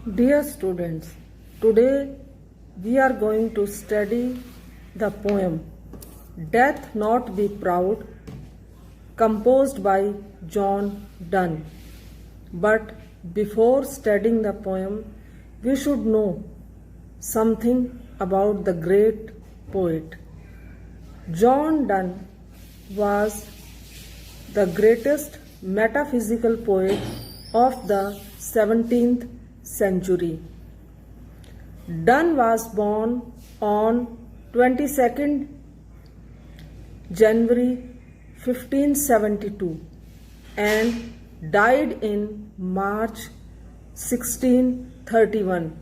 Dear students, today we are going to study the poem Death Not Be Proud, composed by John Donne. But before studying the poem, we should know something about the great poet. John Donne was the greatest metaphysical poet of the 17th century. Donne was born on 22nd January 1572 and died in March 1631.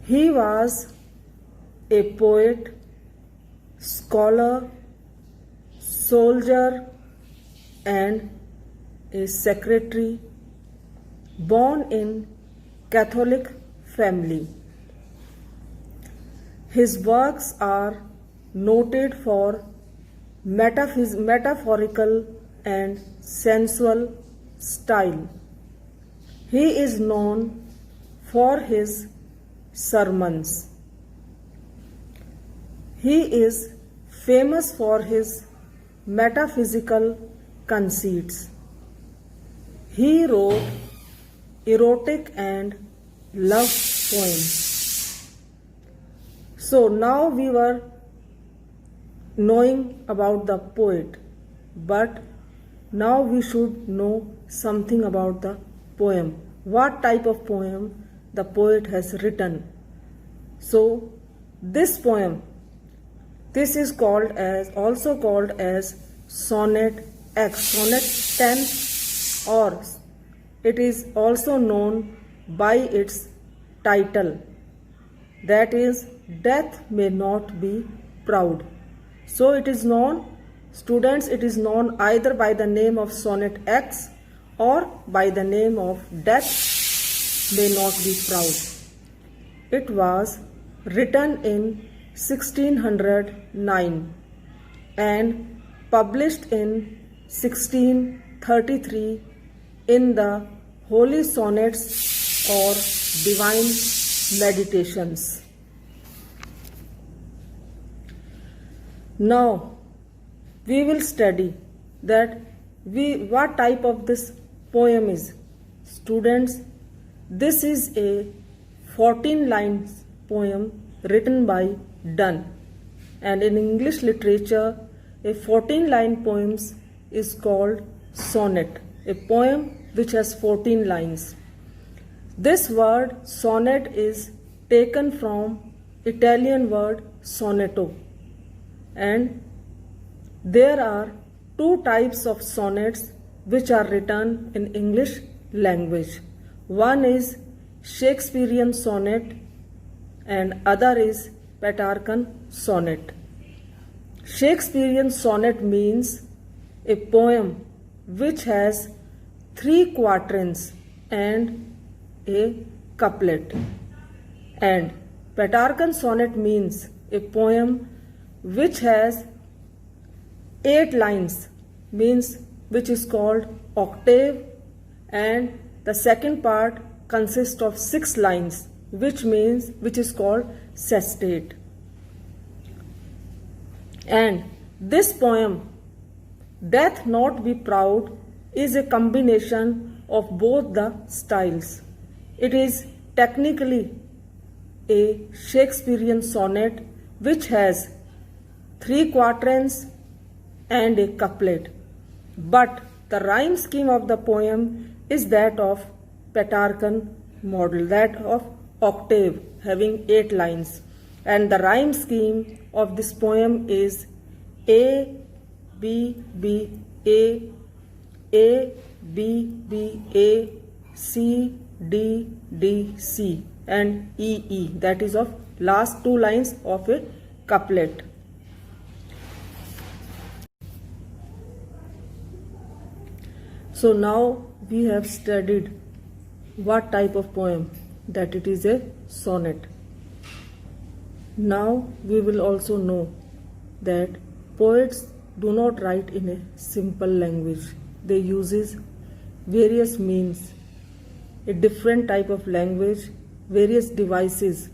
He was a poet, scholar, soldier, and a secretary, born in Catholic family. His works are noted for metaphorical and sensual style. He is known for his sermons. He is famous for his metaphysical conceits. He wrote erotic and love poems. So now we were knowing about the poet, but now we should know something about the poem. What type of poem the poet has written. So this poem, this is also called as Sonnet X, Sonnet 10, or it is also known by its title, that is Death May Not Be Proud. So it is known, students, it is known either by the name of Sonnet X or by the name of Death May Not Be Proud. It was written in 1609 and published in 1633 in the Holy Sonnets or Divine Meditations. Now we will study that what type of this poem is. Students, this is a 14 lines poem written by Donne, and in English literature a 14-line poem is called sonnet, a poem which has 14 lines. This word sonnet is taken from Italian word sonetto, and there are two types of sonnets which are written in English language. One is Shakespearean sonnet and other is Petrarchan sonnet. Shakespearean sonnet means a poem which has 3 quatrains and a couplet, and Petrarchan sonnet means a poem which has 8 lines, means which is called octave, and the second part consists of 6 lines, which is called sestet. And this poem, Death Not Be Proud, is a combination of both the styles. It is technically a Shakespearean sonnet which has 3 quatrains and a couplet, but the rhyme scheme of the poem is that of Petrarchan model, that of octave having 8 lines, and the rhyme scheme of this poem is A B B A B B A C D D C and E E, that is of last 2 lines of a couplet. So now we have studied what type of poem, that it is a sonnet. Now we will also know that poets do not write in a simple language. They uses various means. a different type of language, various devices